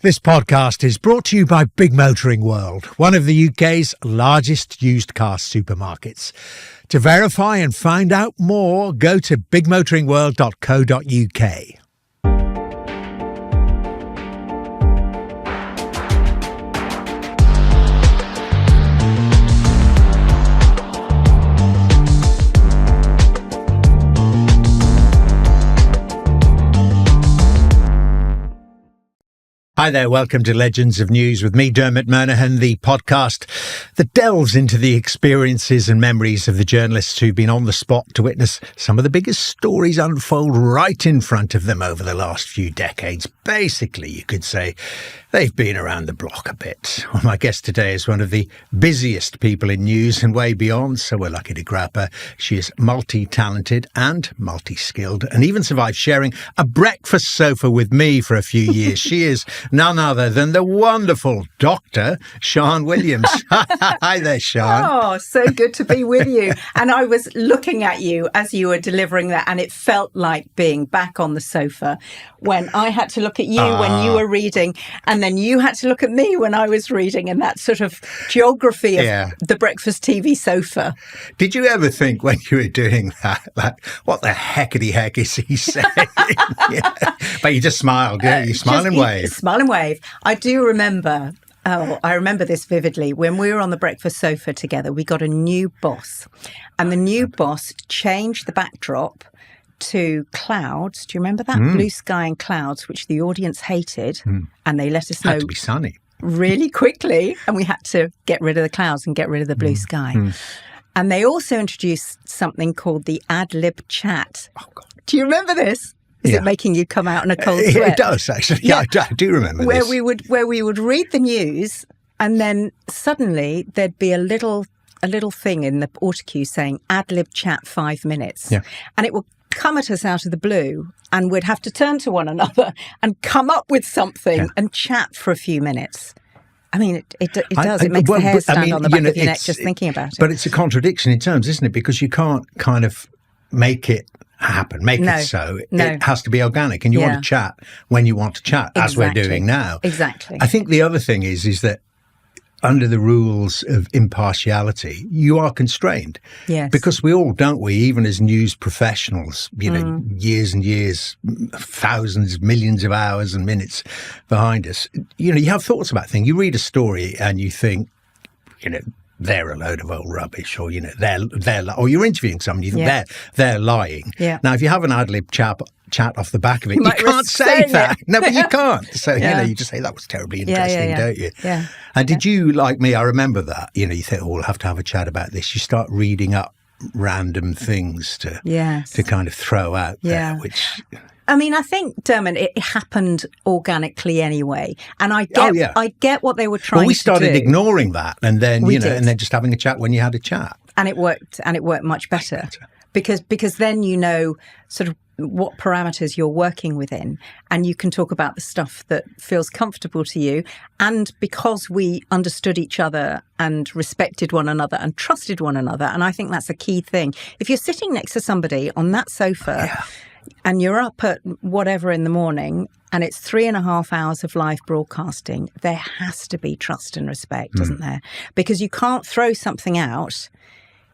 This podcast is brought to you by Big Motoring World, one of the UK's largest used car supermarkets. To verify and find out more, go to bigmotoringworld.co.uk. Hi there, welcome to Legends of News with me, Dermot Murnaghan, the podcast that delves into the experiences and memories of the journalists who've been on the spot to witness some of the biggest stories unfold right in front of them over the last few decades. Basically, you could say they've been around the block a bit. Well, my guest today is one of the busiest people in news and way beyond, so we're lucky to grab her. She is multi-talented and multi-skilled and even survived sharing a breakfast sofa with me for a few years. She is none other than the wonderful Dr. Sian Williams. Hi there, Sian. Oh, so good to be with you. And I was looking at you as you were delivering that, and it felt like being back on the sofa when I had to look at you when you were reading, and then you had to look at me when I was reading, and that sort of geography of the breakfast TV sofa. Did you ever think when you were doing that, like, what the heckity heck is he saying? But you just smiled, yeah? You smile and wave. Smile and wave. I do remember... I remember this vividly. When we were on the breakfast sofa together, we got a new boss. And the new boss changed the backdrop to clouds. Do you remember that? Blue sky and clouds, which the audience hated. And they let us know. Had to be sunny. Really quickly. And we had to get rid of the clouds and get rid of the blue sky. And they also introduced something called the ad-lib chat. Oh, God. Do you remember this? Is it making you come out in a cold sweat? It does, actually. Yeah, I do remember where this. Where we would read the news, and then suddenly there'd be a little thing in the autocue saying ad-lib chat 5 minutes. Yeah. And it would come at us out of the blue, and we'd have to turn to one another and come up with something and chat for a few minutes. I mean, it does. It makes the hair stand on the back of your neck just thinking about it. But it's a contradiction in terms, isn't it? Because you can't kind of make it happen, it so. It has to be organic, and you want to chat when you want to chat, as we're doing now. Exactly. I think the other thing is that under the rules of impartiality, you are constrained. Yes. Because we all, don't we, even as news professionals, years and years, thousands, millions of hours and minutes behind us, you have thoughts about things. You read a story and you think, they're a load of old rubbish, or or you're interviewing somebody, they're lying. Yeah. Now, if you have an ad-lib chat off the back of it, you can't say that. No, but you can't. So you just say that was terribly interesting, don't you? Yeah. And did you, like me? I remember that. You think, we'll have to have a chat about this. You start reading up random things to kind of throw out there, which. I mean, I think, Dermot, it happened organically anyway, and I get what they were trying to do. Well, we started ignoring that, and then and then just having a chat when you had a chat, and it worked much better. Because then sort of what parameters you're working within, and you can talk about the stuff that feels comfortable to you. And because we understood each other and respected one another and trusted one another, and I think that's a key thing. If you're sitting next to somebody on that sofa and you're up at whatever in the morning and it's 3.5 hours of live broadcasting, there has to be trust and respect, doesn't there? Because you can't throw something out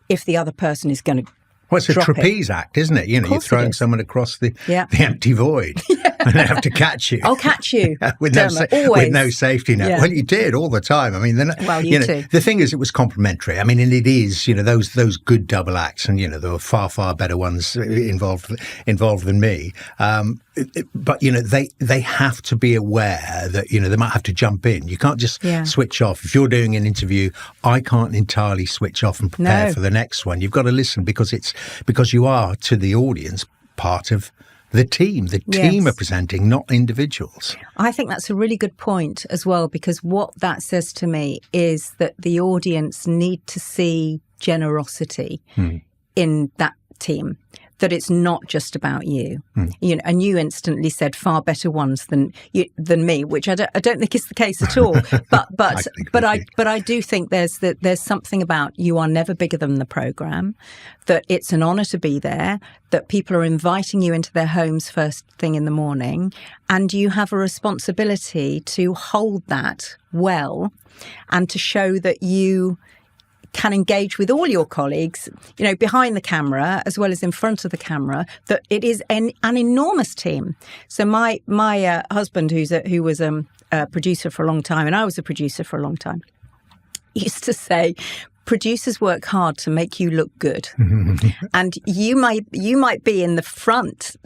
if the other person is going to Well, it's a trapeze act, isn't it? You're throwing someone across the empty void and they have to catch you. I'll catch you. with no safety net. Yeah. Well, you did all the time. I mean, too. The thing is, it was complimentary. I mean, and it is, those good double acts, and, there were far, far better ones involved than me. But, they have to be aware that, they might have to jump in. You can't just switch off. If you're doing an interview, I can't entirely switch off and prepare for the next one. You've got to listen because you are, to the audience, part of the team. The team are presenting, not individuals. I think that's a really good point as well, because what that says to me is that the audience need to see generosity in that team. that it's not just about you. You know, and you instantly said far better ones than me, which I don't think is the case at all. But I do think there's something about you are never bigger than the programme, that it's an honour to be there, that people are inviting you into their homes first thing in the morning, and you have a responsibility to hold that well and to show that you can engage with all your colleagues, you know, behind the camera as well as in front of the camera, that it is an enormous team. So my husband, who was a producer for a long time, and I was a producer for a long time, used to say, producers work hard to make you look good. And you might be in the front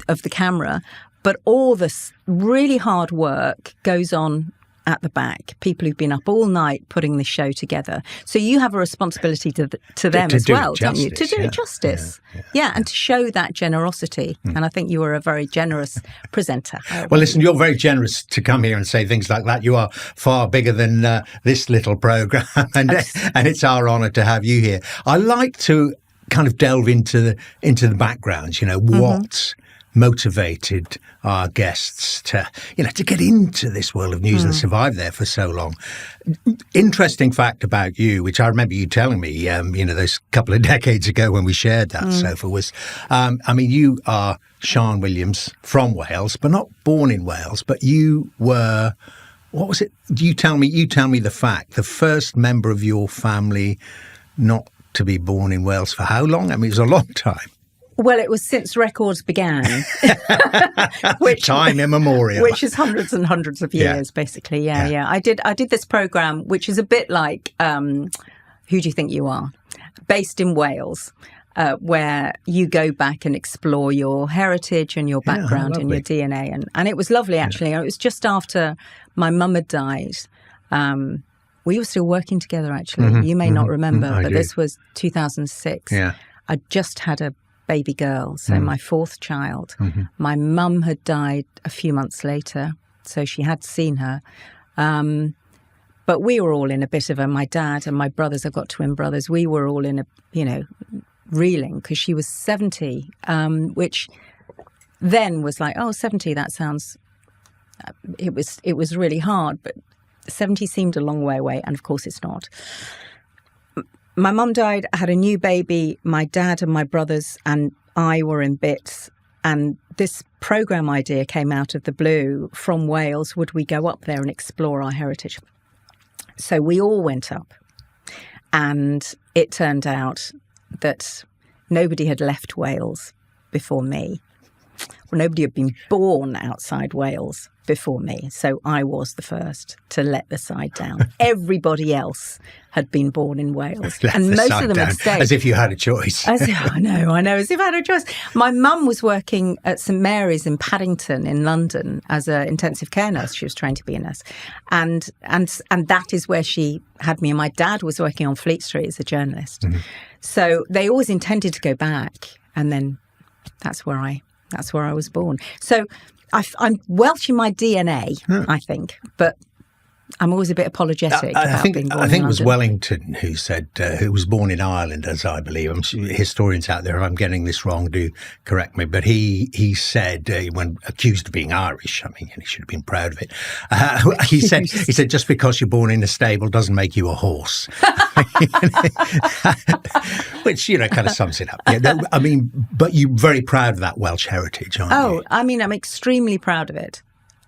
of the camera, but all this really hard work goes on at the back, people who've been up all night putting the show together. So you have a resposibility to them as well, don't you? To do it justice. Yeah, and to show that generosity. And I think you were a very generous presenter. Well, listen, you're very generous to come here and say things like that. You are far bigger than this little programme, and it's our honour to have you here. I like to kind of delve into the backgrounds, you know, what motivated our guests to get into this world of news and survive there for so long. Interesting fact about you, which I remember you telling me, those couple of decades ago when we shared that sofa, was, you are Sian Williams from Wales, but not born in Wales, but you were, what was it? You tell me the fact, the first member of your family not to be born in Wales for how long? I mean, it was a long time. Well, it was since records began. Time immemorial. Which is hundreds and hundreds of years, basically. Yeah. I did this programme, which is a bit like Who Do You Think You Are? Based in Wales, where you go back and explore your heritage and your background and your DNA. And it was lovely, actually. It was just after my mum had died. We were still working together, actually. You may not remember, but this was 2006. Yeah. I just had a baby girl, so my fourth child. My mum had died a few months later, so she had seen her. But we were all in a bit of my dad and my brothers, I've got twin brothers, we were all in reeling, because she was 70, which then was like, 70, that sounds, it was really hard, but 70 seemed a long way away, and of course it's not. My mum died, I had a new baby, my dad and my brothers and I were in bits, and this programme idea came out of the blue from Wales. Would we go up there and explore our heritage? So we all went up, and it turned out that nobody had left Wales before me. Well, nobody had been born outside Wales before me. So I was the first to let the side down. Everybody else had been born in Wales. And most of them had stayed. As if you had a choice. I know, as if I had a choice. My mum was working at St Mary's in Paddington in London as an intensive care nurse. She was trained to be a nurse. And that is where she had me. And my dad was working on Fleet Street as a journalist. So they always intended to go back. And then that's where I was born. So I'm Welsh in my DNA, I think, but I'm always a bit apologetic about being born I think in it was London. Wellington who said, who was born in Ireland, as I believe. I'm sure historians out there, if I'm getting this wrong, do correct me. But he said, when accused of being Irish, I mean, he should have been proud of it. He said, just because you're born in a stable doesn't make you a horse. Which, kind of sums it up. But you're very proud of that Welsh heritage, aren't you? I'm extremely proud of it.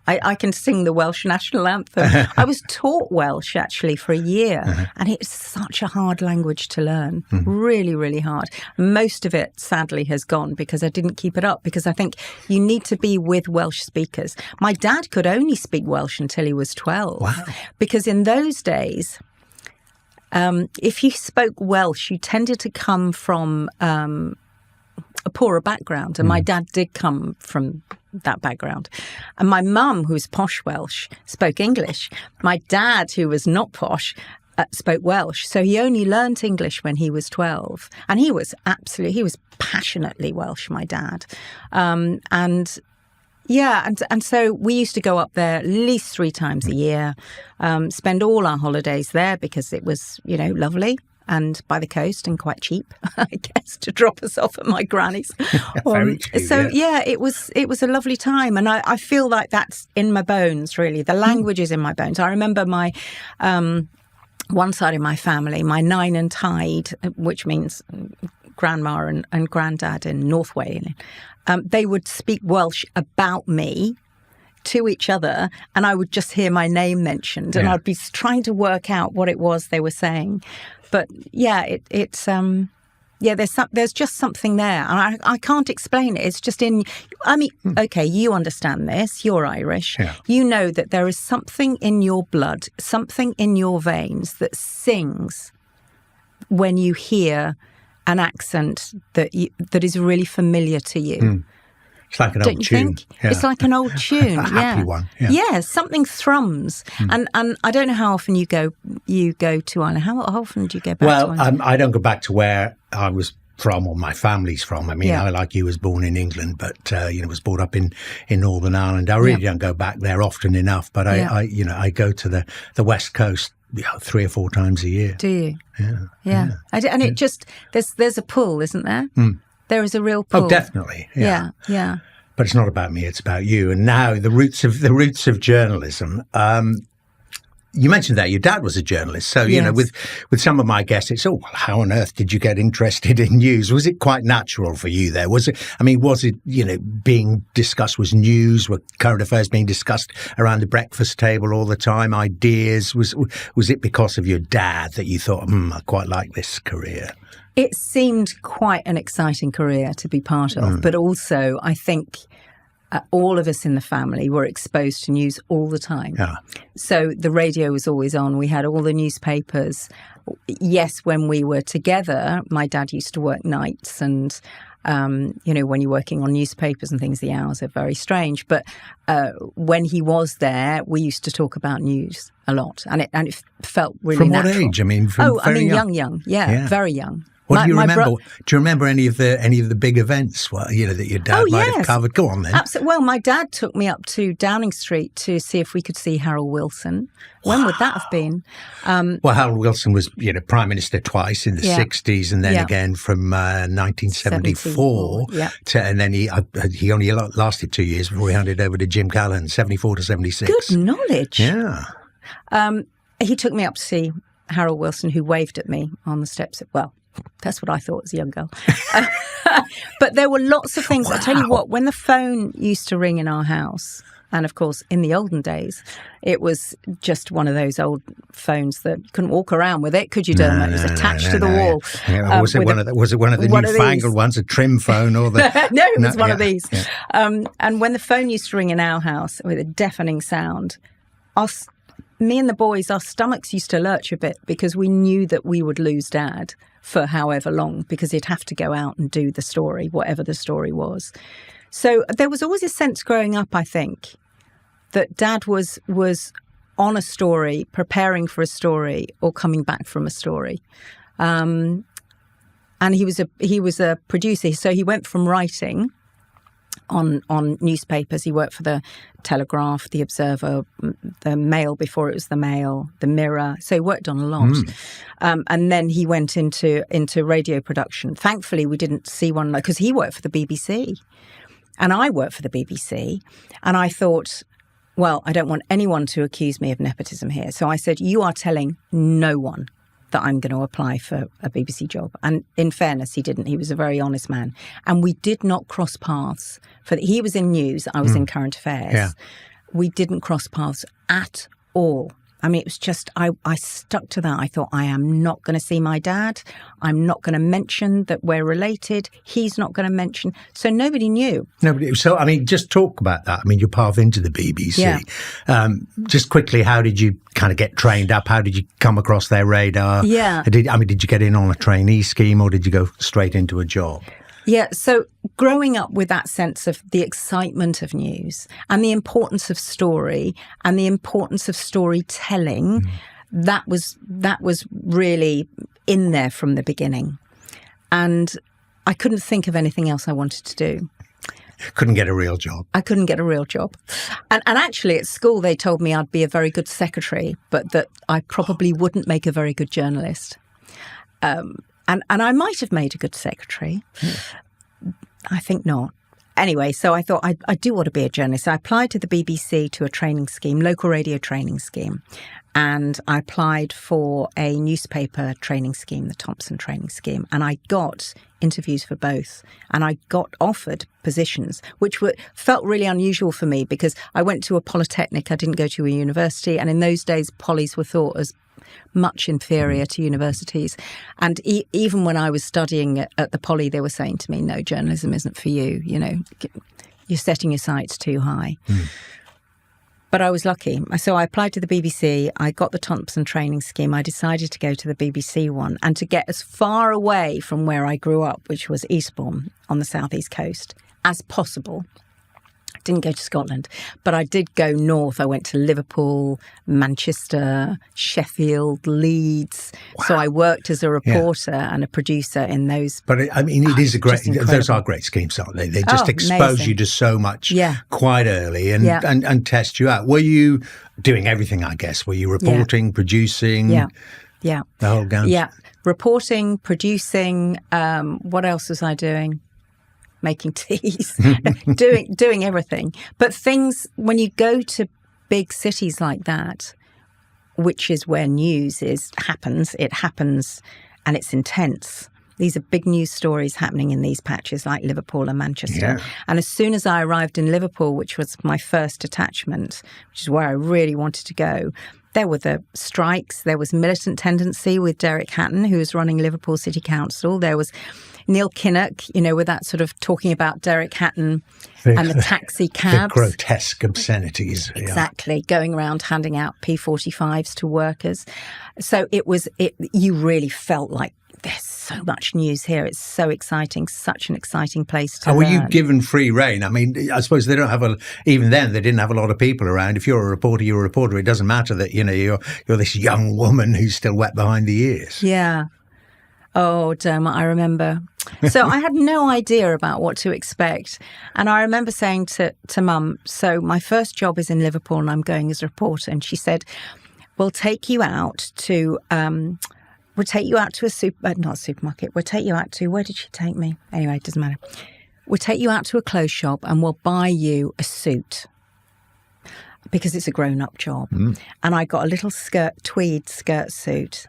I can sing the Welsh national anthem. I was taught Welsh, actually, for a year, and it's such a hard language to learn. Really, really hard. Most of it, sadly, has gone because I didn't keep it up, because I think you need to be with Welsh speakers. My dad could only speak Welsh until he was 12. Wow. Because in those days, if you spoke Welsh, you tended to come from a poorer background, and my dad did come from that background. And my mum, who's posh Welsh, spoke English. My dad, who was not posh, spoke Welsh. So he only learnt English when he was 12. And he was passionately Welsh, my dad. And so we used to go up there at least 3 times a year, spend all our holidays there because it was, lovely. and by the coast and quite cheap, I guess, to drop us off at my granny's. Very true, so it was a lovely time, and I feel like that's in my bones. Really, the language is in my bones. I remember my one side of my family, my Nine and Tide, which means grandma and granddad in North Wales. They would speak Welsh about me to each other, and I would just hear my name mentioned, and I'd be trying to work out what it was they were saying. But there's just something there, and I can't explain it. It's just okay, you understand this. You're Irish. Yeah. You know that there is something in your blood, something in your veins that sings when you hear an accent that is really familiar to you. It's like an old tune. Yeah. It's like an old tune. A happy one. Yeah, something thrums. And I don't know how often you go to Ireland. How often do you go back to Ireland? I don't go back to where I was from or my family's from. I mean, I, like you, was born in England, but was brought up in Northern Ireland. I really don't go back there often enough, but I go to the West Coast 3 or 4 times a year. Do you? Yeah. And it just there's a pull, isn't there? There is a real pull. Oh, definitely. Yeah. But it's not about me; it's about you. And now the roots of journalism. You mentioned that your dad was a journalist, so with some of my guests, it's how on earth did you get interested in news? Was it quite natural for you there? Was it being discussed? Was news, were current affairs being discussed around the breakfast table all the time? Ideas? Was it because of your dad that you thought, I quite like this career? It seemed quite an exciting career to be part of, but also I think all of us in the family were exposed to news all the time. Yeah. So the radio was always on. We had all the newspapers. Yes, when we were together, my dad used to work nights, and when you're working on newspapers and things, the hours are very strange. But when he was there, we used to talk about news a lot, and it felt really natural. From what age? I mean, young. Yeah, very young. What do you remember? Do you remember any of the big events? That your dad might have covered. Go on then. Absolutely. Well, my dad took me up to Downing Street to see if we could see Harold Wilson. When would that have been? Well, Harold Wilson was Prime Minister twice in the 60s, and then again from 1974 and then he only lasted 2 years before he handed over to Jim Callaghan, 74 to 76. Good knowledge. Yeah. He took me up to see Harold Wilson, who waved at me on the steps. That's what I thought as a young girl. But there were lots of things. Wow. I tell you what, when the phone used to ring in our house, and of course, in the olden days, it was just one of those old phones that you couldn't walk around with it, could you, Dermot? It was attached to the wall. Yeah. Was it one of the newfangled ones, a trim phone, or the? No, it was one of these. Yeah. And when the phone used to ring in our house with a deafening sound, me and the boys, our stomachs used to lurch a bit because we knew that we would lose Dad for however long, because he'd have to go out and do the story, whatever the story was. So there was always a sense growing up, I think, that Dad was on a story, preparing for a story, or coming back from a story. And he was a producer, so he went from writing on newspapers. He worked for the Telegraph, the Observer, the Mail before it was the Mail, the Mirror. So he worked on a lot. And then he went into radio production. Thankfully, we didn't see one, because he worked for the BBC and I worked for the BBC. And I thought, well, I don't want anyone to accuse me of nepotism here. So I said, you are telling no one that I'm going to apply for a BBC job. And in fairness, he didn't. He was a very honest man. And we did not cross paths. He was in news, I was in current affairs. Yeah. We didn't cross paths at all. I mean, it was just, I stuck to that. I thought, I am not going to see my dad. I'm not going to mention that we're related. He's not going to mention. So nobody knew. Nobody. So, I mean, just talk about that. I mean, your path into the BBC. Yeah. Just quickly, how did you kind of get trained up? How did you come across their radar? Yeah. Did you get in on a trainee scheme, or did you go straight into a job? Yeah, so growing up with that sense of the excitement of news and the importance of story and the importance of storytelling, that was really in there from the beginning. And I couldn't think of anything else I wanted to do. Couldn't get a real job. I couldn't get a real job. And actually at school they told me I'd be a very good secretary, but that I probably wouldn't make a very good journalist. And I might have made a good secretary. I think not. Anyway, so I thought I do want to be a journalist. I applied to the BBC to a training scheme, local radio training scheme. And I applied for a newspaper training scheme, the Thompson training scheme. And I got interviews for both. And I got offered positions, which felt really unusual for me because I went to a polytechnic. I didn't go to a university. And in those days, polys were thought as much inferior to universities. And even when I was studying at the poly, they were saying to me, no, journalism isn't for you. You know, you're setting your sights too high. But I was lucky. So I applied to the BBC. I got the Thompson training scheme. I decided to go to the BBC one and to get as far away from where I grew up, which was Eastbourne on the southeast coast, as possible. Didn't go to Scotland, but I did go north. I went to Liverpool, Manchester, Sheffield, Leeds. Wow. So I worked as a reporter and a producer in those. But I mean, it is a great. Those are great schemes, aren't they? They just expose amazing. You to so much quite early and test you out. Were you doing everything? I guess were you reporting, producing? Yeah, the whole gamut. Yeah, reporting, producing. What else was I doing? Making teas, doing everything. But things, when you go to big cities like that, which is where news happens, it happens and it's intense. These are big news stories happening in these patches like Liverpool and Manchester. Yeah. And as soon as I arrived in Liverpool, which was my first attachment, which is where I really wanted to go, there were the strikes, there was militant tendency with Derek Hatton, who was running Liverpool City Council. There was Neil Kinnock, with that sort of talking about Derek Hatton and the taxi cabs. The grotesque obscenities. Exactly, going around handing out P45s to workers. So you really felt like there's so much news here. It's so exciting, such an exciting place to learn. Were you given free rein? I mean, I suppose they don't have even then they didn't have a lot of people around. If you're a reporter, you're a reporter. It doesn't matter that, you're this young woman who's still wet behind the ears. Yeah. Oh, Dermot, I remember. So I had no idea about what to expect. And I remember saying to Mum, so my first job is in Liverpool and I'm going as a reporter. And she said, we'll take you out to a supermarket. We'll take you out to, where did she take me? Anyway, it doesn't matter. We'll take you out to a clothes shop and we'll buy you a suit because it's a grown-up job. And I got a little tweed skirt suit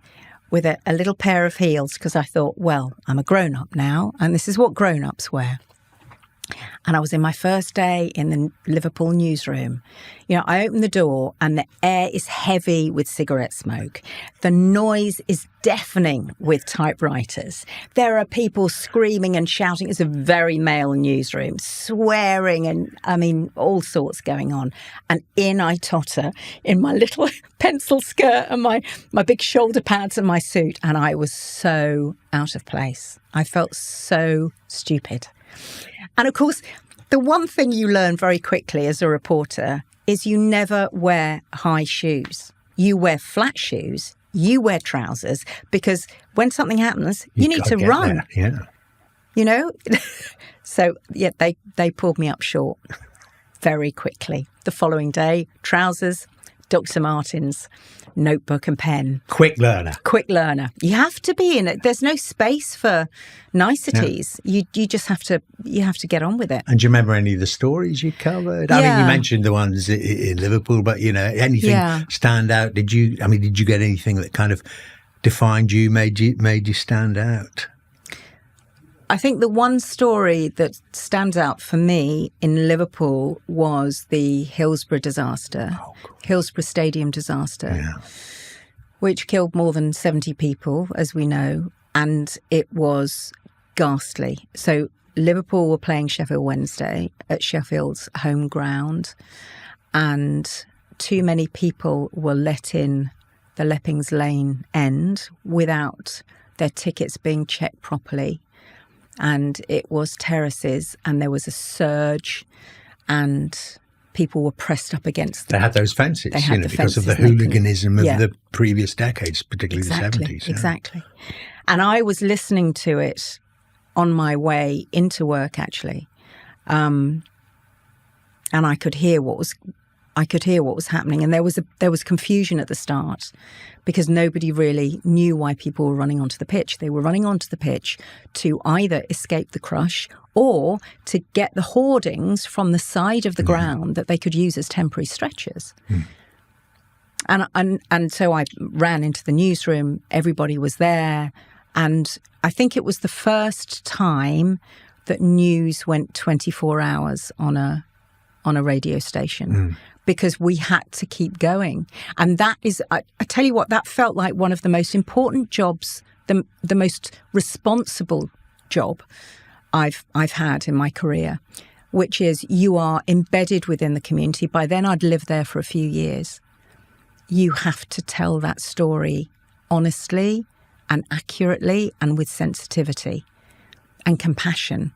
with a little pair of heels because I thought, well, I'm a grown-up now and this is what grown-ups wear. And I was in my first day in the Liverpool newsroom. I opened the door and the air is heavy with cigarette smoke. The noise is deafening with typewriters. There are people screaming and shouting. It's a very male newsroom, swearing and, all sorts going on. And in I totter in my little pencil skirt and my big shoulder pads and my suit. And I was so out of place. I felt so stupid. And of course, the one thing you learn very quickly as a reporter is you never wear high shoes. You wear flat shoes, you wear trousers, because when something happens, you need to run. There. Yeah. So, they pulled me up short very quickly. The following day, trousers, Dr. Martens, notebook and pen. Quick learner. You have to be in it. There's no space for niceties. Yeah. You just have to get on with it. And do you remember any of the stories you covered? I mean, you mentioned the ones in Liverpool, but anything stand out? Did you get anything that kind of defined you, made you stand out? I think the one story that stands out for me in Liverpool was the Hillsborough disaster, Hillsborough Stadium disaster, which killed more than 70 people, as we know, and it was ghastly. So Liverpool were playing Sheffield Wednesday at Sheffield's home ground, and too many people were let in the Leppings Lane end without their tickets being checked properly. And it was terraces and there was a surge and people were pressed up against them. They had those fences, because of the hooliganism of the previous decades, particularly the 70s. Exactly. And I was listening to it on my way into work, actually. And I could hear what was I could hear what was happening, and there was confusion at the start because nobody really knew why people were running onto the pitch. They were running onto the pitch to either escape the crush or to get the hoardings from the side of the ground that they could use as temporary stretchers. And so I ran into the newsroom. Everybody was there, and I think it was the first time that news went 24 hours on a radio station. Because we had to keep going. And that is, I tell you what, that felt like one of the most important jobs, the most responsible job I've had in my career, which is you are embedded within the community. By then I'd lived there for a few years. You have to tell that story honestly and accurately and with sensitivity and compassion.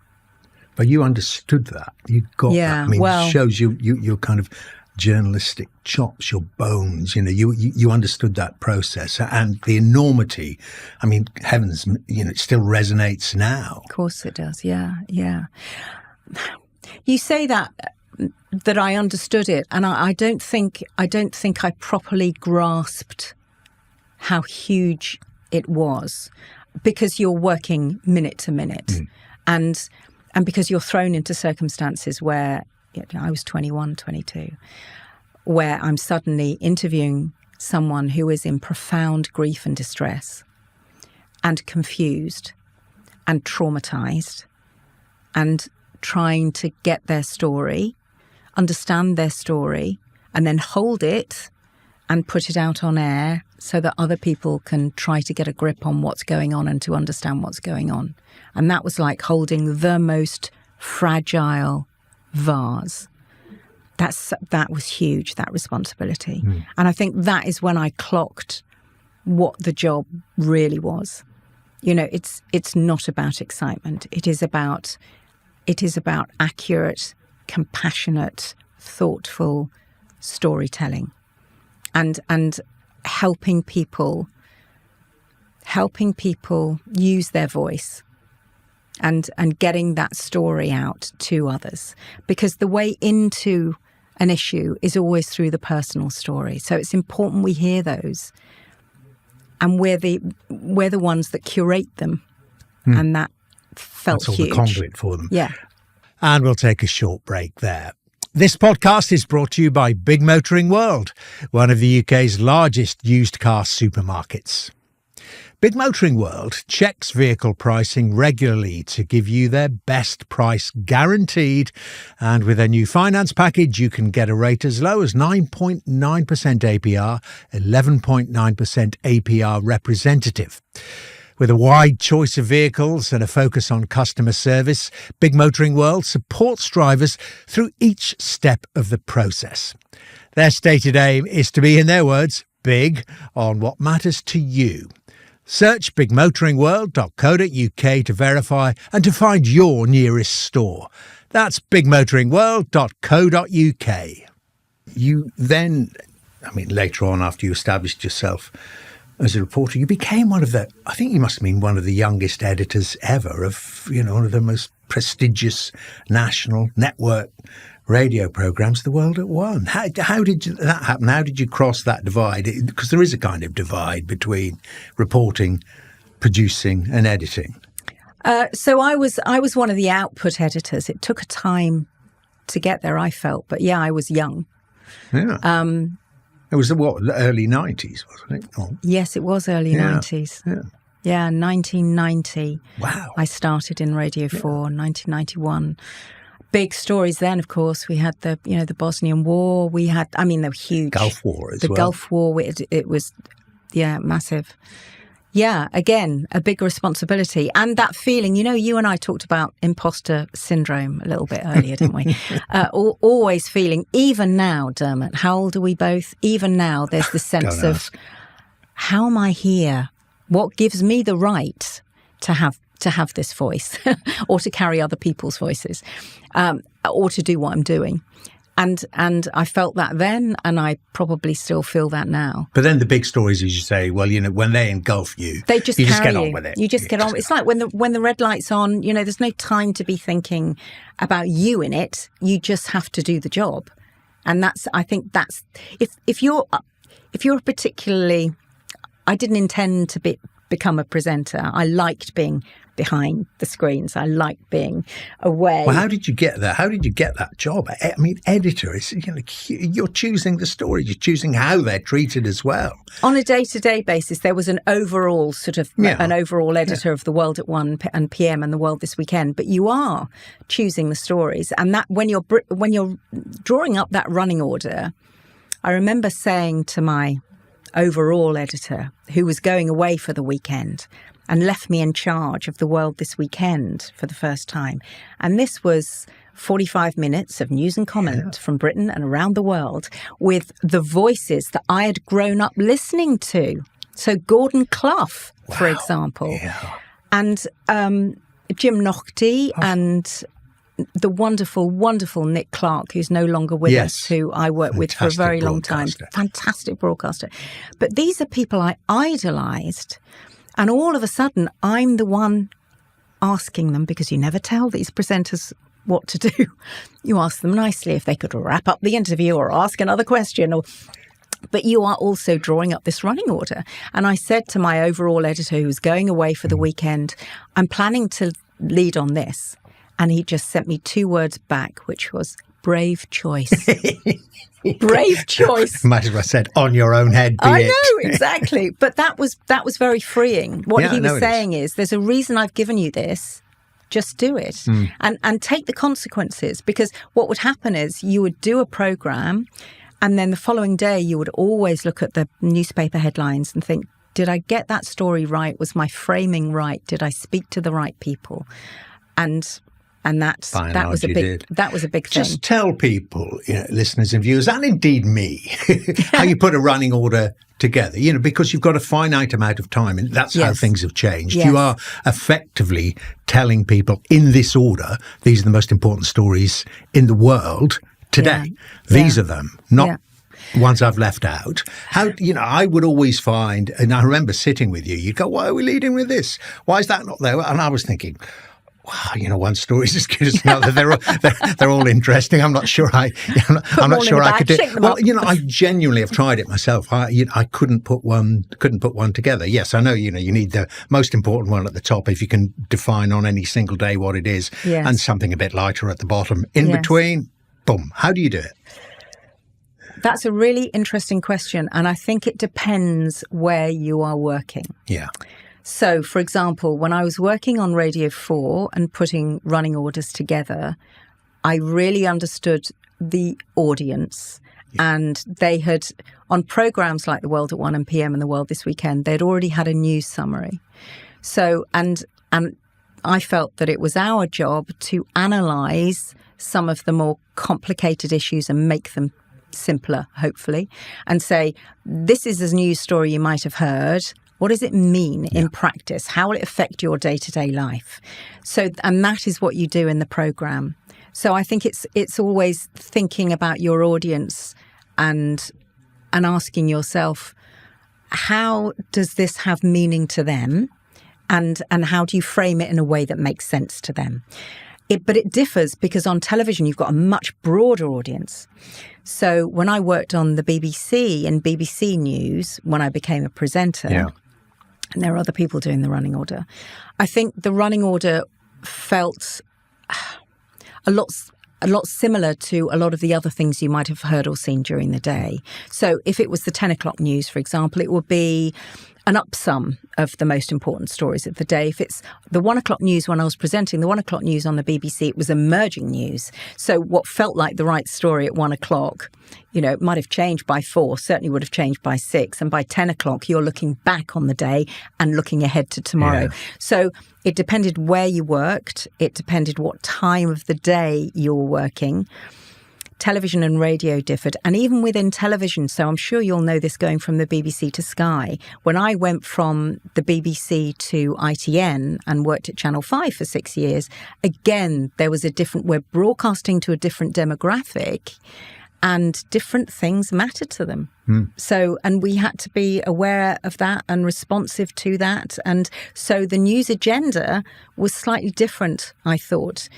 But you understood that. You got that. I mean, it shows your kind of journalistic chops, your bones. You understood that process and the enormity. I mean, heavens, it still resonates now. Of course it does. Yeah. You say that I understood it, and I don't think I properly grasped how huge it was, because you're working minute to minute, and because you're thrown into circumstances where I was 21, 22, where I'm suddenly interviewing someone who is in profound grief and distress and confused and traumatized and trying to get their story, understand their story, and then hold it and put it out on air so that other people can try to get a grip on what's going on and to understand what's going on. And that was like holding the most fragile vase. That was huge, that responsibility. And I think that is when I clocked what the job really was. It's not about excitement. It is about accurate, compassionate, thoughtful storytelling and helping people use their voice and getting that story out to others, because the way into an issue is always through the personal story. So it's important we hear those, and we're the ones that curate them, and that felt huge. That's all the conduit for them. Yeah. And we'll take a short break there. This podcast is brought to you by Big Motoring World, one of the UK's largest used car supermarkets. Big Motoring World checks vehicle pricing regularly to give you their best price guaranteed. And with their new finance package, you can get a rate as low as 9.9% APR, 11.9% APR representative. With a wide choice of vehicles and a focus on customer service, Big Motoring World supports drivers through each step of the process. Their stated aim is to be, in their words, big on what matters to you. Search bigmotoringworld.co.uk to verify and to find your nearest store. That's bigmotoringworld.co.uk. You then, later on after you established yourself as a reporter, you became I think you must have been one of the youngest editors ever of, one of the most prestigious national network radio programmes the world at one. How did that happen? How did you cross that divide? Because there is a kind of divide between reporting, producing and editing. So I was one of the output editors. It took a time to get there, I felt. But yeah, I was young. Yeah. It was the early 90s, wasn't it? Oh. Yes, it was early 90s. Yeah, 1990. Wow. I started in Radio 4, 1991. Big stories then, of course. We had the Bosnian War. We had, they were huge. Gulf War as well. The Gulf War, it was, massive. Yeah, again, a big responsibility. And that feeling, you and I talked about imposter syndrome a little bit earlier, didn't we? Always feeling, even now, Dermot, how old are we both? Even now, there's the sense of, how am I here? What gives me the right to have this voice or to carry other people's voices or to do what I'm doing? And I felt that then, and I probably still feel that now. But then the big stories, as you say, when they engulf you, you just get on with it. You just get on. It's like when the red light's on, there's no time to be thinking about you in it. You just have to do the job. And I think that's, if you're particularly, I didn't intend to become a presenter. I liked being behind the screens. I liked being away. Well, how did you get that? How did you get that job? I mean, editor is, you're choosing the stories, you're choosing how they're treated as well. On a day-to-day basis, there was an overall an overall editor of The World at 1 and PM and The World This Weekend. But you are choosing the stories, and that when you're drawing up that running order, I remember saying to my overall editor, who was going away for the weekend and left me in charge of The World This Weekend for the first time. And this was 45 minutes of news and comment from Britain and around the world with the voices that I had grown up listening to. So Gordon Clough, for example, and Jim Naughty and the wonderful, wonderful Nick Clark, who's no longer with us, who I worked with for a very long time. Fantastic broadcaster. But these are people I idolised. And all of a sudden, I'm the one asking them, because you never tell these presenters what to do. You ask them nicely if they could wrap up the interview or ask another question. But you are also drawing up this running order. And I said to my overall editor, who was going away for the weekend, I'm planning to lead on this. And he just sent me 2 words back, which was brave choice. Brave choice. Might as well have said, on your own head, be I it. know, exactly. But that was very freeing. What he was saying is, there's a reason I've given you this. Just do it. And take the consequences. Because what would happen is you would do a programme, and then the following day you would always look at the newspaper headlines and think, did I get that story right? Was my framing right? Did I speak to the right people? And that was a big thing. Just tell people, listeners and viewers, and indeed me, how you put a running order together. Because you've got a finite amount of time, and that's how things have changed. Yes. You are effectively telling people, in this order, these are the most important stories in the world today. These are them, not ones I've left out. I would always find, and I remember sitting with you, you'd go, why are we leading with this? Why is that not there? And I was thinking, wow, one story's as good as another. They're all interesting. I'm not sure I'm not sure I could do it. Well, I genuinely have tried it myself. I couldn't put one together. Yes, I know. You need the most important one at the top if you can define on any single day what it is, and something a bit lighter at the bottom. In between, boom. How do you do it? That's a really interesting question, and I think it depends where you are working. Yeah. So, for example, when I was working on Radio 4 and putting running orders together, I really understood the audience. And they had, on programmes like The World at 1 and PM and The World This Weekend, they'd already had a news summary. So, and I felt that it was our job to analyse some of the more complicated issues and make them simpler, hopefully, and say, this is a news story you might have heard. What does it mean in practice? How will it affect your day-to-day life? So, and that is what you do in the programme. So I think it's always thinking about your audience and asking yourself, how does this have meaning to them? And how do you frame it in a way that makes sense to them? But it differs because on television, you've got a much broader audience. So when I worked on the BBC and BBC News, when I became a presenter, and there are other people doing the running order, I think the running order felt a lot similar to a lot of the other things you might have heard or seen during the day. So if it was the 10 o'clock news, for example, it would be an upsum of the most important stories of the day. If it's the 1 o'clock news, when I was presenting the 1 o'clock news on the BBC, it was emerging news. So what felt like the right story at 1 o'clock, it might have changed by 4, certainly would have changed by 6. And by 10 o'clock, you're looking back on the day and looking ahead to tomorrow. Yeah. So it depended where you worked. It depended what time of the day you were working. Television and radio differed, and even within television, so I'm sure you'll know this going from the BBC to Sky. When I went from the BBC to ITN and worked at Channel 5 for 6 years, again, there was we're broadcasting to a different demographic, and different things mattered to them. So, and we had to be aware of that and responsive to that. And so the news agenda was slightly different, I thought,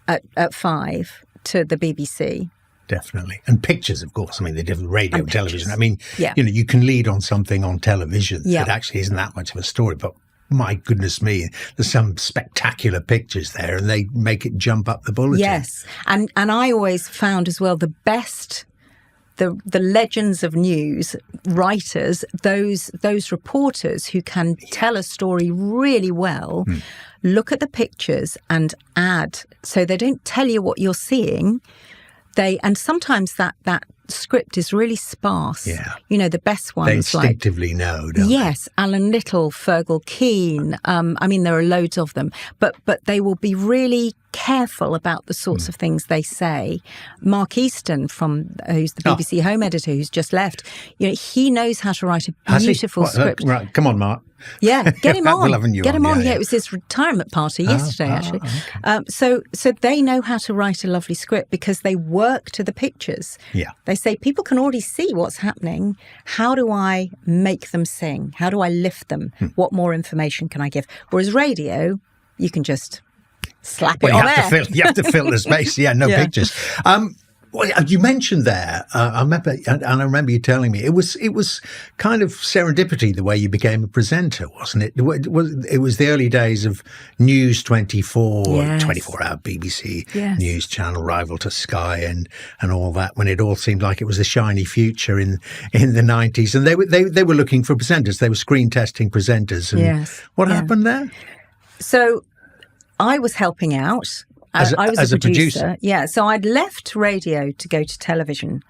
at 5 to the BBC. Definitely. And pictures, of course. I mean, the different radio and television. I mean, yeah. You can lead on something on television Yeah. that actually isn't that much of a story, but my goodness me, there's some spectacular pictures there and they make it jump up the bulletin. Yes. And I always found as well the best, the legends of news writers, those reporters who can tell a story really well, look at the pictures and add. So they don't tell you what you're seeing. And sometimes that script is really sparse. Yeah. The best ones. They instinctively know, don't yes, Alan Little, Fergal Keane. I mean, there are loads of them, but they will be really careful about the sorts of things they say. Mark Easton, who's the BBC Home editor, who's just left, he knows how to write a beautiful script. Right, come on, Mark. Yeah, get him on. We'll have Get him on. Yeah, it was his retirement party yesterday, actually. Okay. So they know how to write a lovely script because they work to the pictures. Yeah. They say people can already see what's happening. How do I make them sing? How do I lift them? What more information can I give? Whereas radio, you can just slap it on air. You have to fill the space. Yeah, no pictures. Well, you mentioned there. I remember you telling me it was kind of serendipity the way you became a presenter, wasn't it? It was the early days of News 24, 24-hour BBC news channel, rival to Sky, and all that. When it all seemed like it was a shiny future in the 90s, and they were looking for presenters. They were screen testing presenters. And what happened there? So I was helping out. I was a producer. Yeah, so I'd left radio to go to television,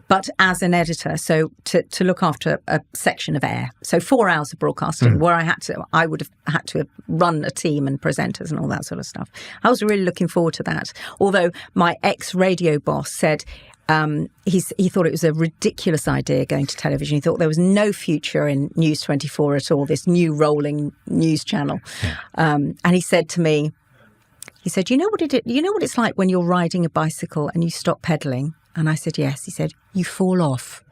but as an editor, so to look after a section of air. So 4 hours of broadcasting where I would have had to run a team and presenters and all that sort of stuff. I was really looking forward to that. Although my ex-radio boss said he thought it was a ridiculous idea going to television. He thought there was no future in News 24 at all, this new rolling news channel. Yeah. And he said to me, he said, you know what it's like when you're riding a bicycle and you stop pedaling? And I said, yes. He said, you fall off.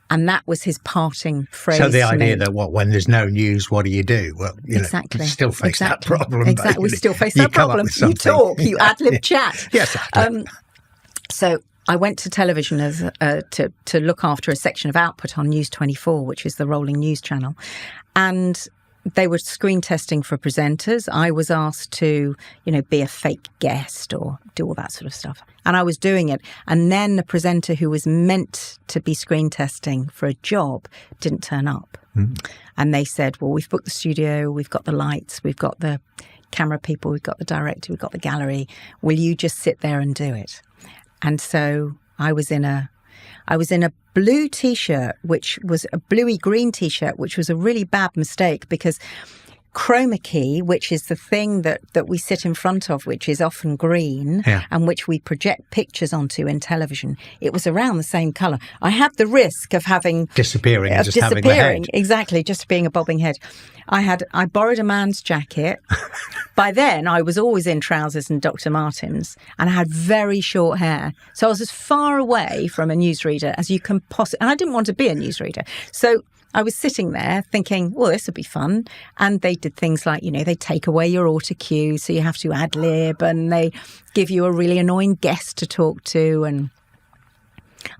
And that was his parting phrase. So the idea that when there's no news, what do you do? Well, you still face that problem. Exactly. We still face that problem. You talk, you ad-lib chat. Yes. So I went to television as to look after a section of output on News 24, which is the rolling news channel. And they were screen testing for presenters. I was asked to, be a fake guest or do all that sort of stuff. And I was doing it. And then the presenter who was meant to be screen testing for a job didn't turn up. And they said, well, we've booked the studio, we've got the lights, we've got the camera people, we've got the director, we've got the gallery. Will you just sit there and do it? And so I was in a blue T-shirt, which was a bluey-green T-shirt, which was a really bad mistake because chroma key, which is the thing that we sit in front of, which is often green and which we project pictures onto in television, it was around the same colour. I had the risk of having... Disappearing, having the head. Exactly, just being a bobbing head. I borrowed a man's jacket. By then, I was always in trousers and Dr. Martens, and I had very short hair. So I was as far away from a newsreader as you can possibly... And I didn't want to be a newsreader. So I was sitting there thinking, well, this would be fun. And they did things like, they take away your auto cue, so you have to ad-lib, and they give you a really annoying guest to talk to. And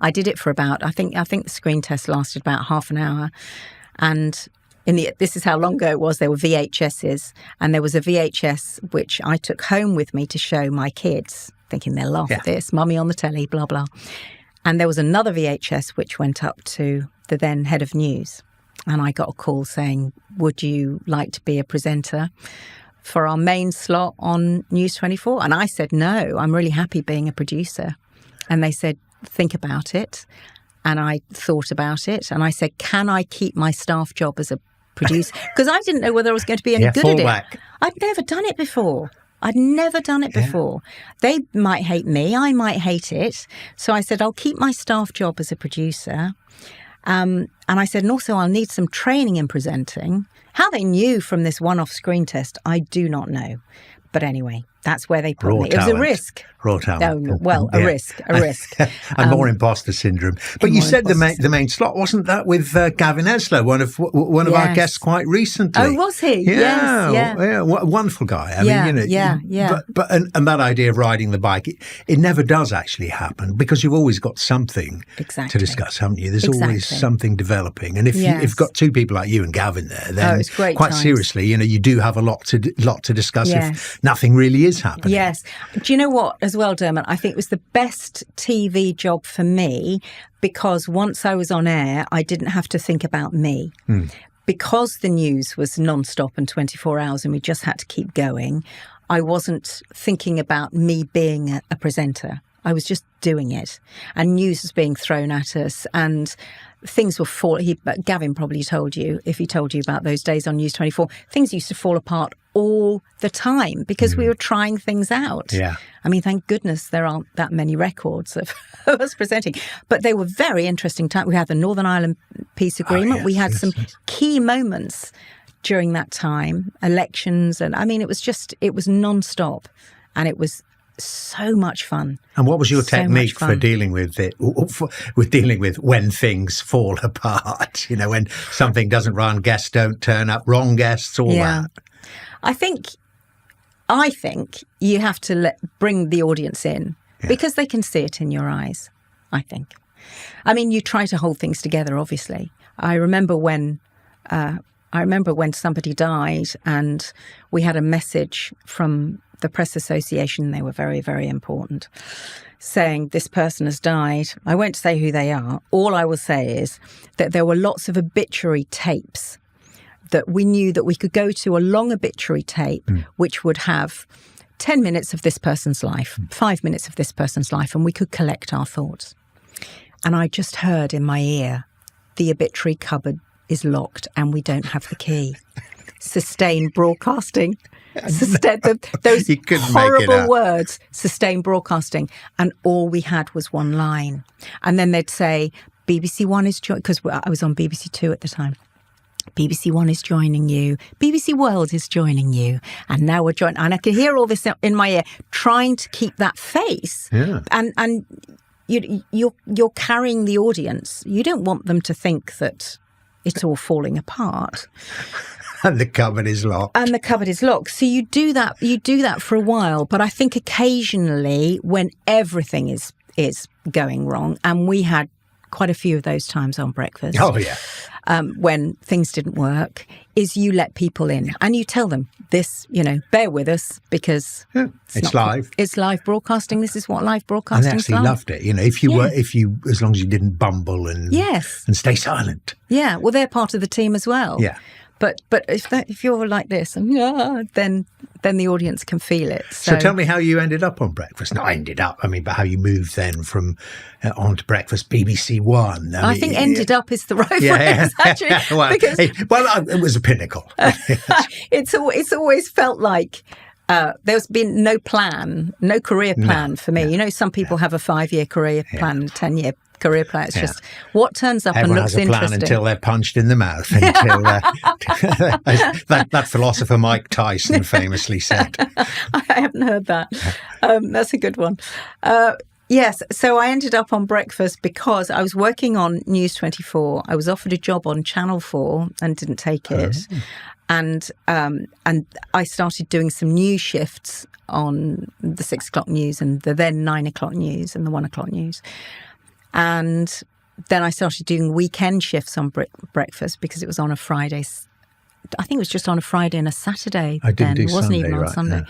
I did it for about, I think the screen test lasted about half an hour. And this is how long ago it was. There were VHSs, and there was a VHS which I took home with me to show my kids, thinking they'll laugh at this, mummy on the telly, blah, blah. And there was another VHS which went up to the then head of news. And I got a call saying, would you like to be a presenter for our main slot on News 24? And I said, no, I'm really happy being a producer. And they said, think about it. And I thought about it. And I said, can I keep my staff job as a producer? Because I didn't know whether I was going to be any good at it. I'd never done it before. They might hate me. I might hate it. So I said, I'll keep my staff job as a producer. And I said, and also I'll need some training in presenting. How they knew from this one-off screen test, I do not know. But anyway, That's where they put me. It was a risk. Raw talent. Oh, well, a risk. And more imposter syndrem. But you said the main slot, wasn't that with Gavin Esler, one of our guests quite recently? Oh, was he? Yeah, yes, yeah. Wonderful guy. I mean, yeah. But that idea of riding the bike, it never does actually happen, because you've always got something to discuss, haven't you? There's always something developing. And if you've got two people like you and Gavin there, then quite seriously, you do have a lot to discuss if nothing really is happening. Yes. Do you know what, as well, Dermot? I think it was the best TV job for me, because once I was on air, I didn't have to think about me. Because the news was non-stop and 24 hours and we just had to keep going, I wasn't thinking about me being a presenter. I was just doing it. And news was being thrown at us and things were falling. Gavin probably told you, if he told you about those days on News 24, things used to fall apart all the time because we were trying things out. Yeah. I mean, thank goodness there aren't that many records of us presenting. But they were very interesting times. We had the Northern Ireland Peace Agreement. We had some key moments during that time, elections. And I mean, it was non-stop and it was so much fun. And what was your technique for dealing with it, with dealing with when things fall apart? When something doesn't run, guests don't turn up, wrong guests, all that. I think you have to bring the audience in because they can see it in your eyes, I think. I mean, you try to hold things together, obviously. I remember when somebody died and we had a message from the Press Association. They were very, very important, saying this person has died. I won't say who they are. All I will say is that there were lots of obituary tapes that we knew that we could go to, a long obituary tape, which would have 10 minutes of this person's life, 5 minutes of this person's life, and we could collect our thoughts. And I just heard in my ear, the obituary cupboard is locked and we don't have the key. Sustained broadcasting. Those horrible words, sustained broadcasting. And all we had was one line. And then they'd say, BBC One is joining, because I was on BBC Two at the time. BBC One is joining you. BBC World is joining you. And now we're joining. And I could hear all this in my ear, trying to keep that face. Yeah. And you're carrying the audience. You don't want them to think that it's all falling apart. And the cupboard is locked. So you do that for a while. But I think occasionally when everything is going wrong, and we had quite a few of those times on Breakfast. Oh, yeah. When things didn't work, is you let people in and you tell them this, bear with us because it's live. It's live broadcasting. This is what live broadcasting is like. I actually loved it. As long as you didn't bumble and stay silent. Yeah. Well, they're part of the team as well. Yeah. But if you're like this, and then the audience can feel it. So tell me how you ended up on Breakfast. Not ended up, but how you moved then from on to Breakfast, BBC One. I think ended up is the right phrase, actually. It was a pinnacle. It's always felt like there's been no career plan for me. Some people have a 5-year career plan, a 10-year career plan. It's just what turns up Everyone and looks has a plan interesting until they're punched in the mouth. Until that philosopher Mike Tyson famously said. I haven't heard that. That's a good one. Yes, so I ended up on Breakfast because I was working on News 24. I was offered a job on Channel 4 and didn't take it. And I started doing some news shifts on the 6 o'clock news and the then 9 o'clock news and the 1 o'clock news. And then I started doing weekend shifts on Breakfast because it was on a Friday. I think it was just on a Friday and a Saturday. I didn't do It wasn't Sunday, even on right, Sunday. no.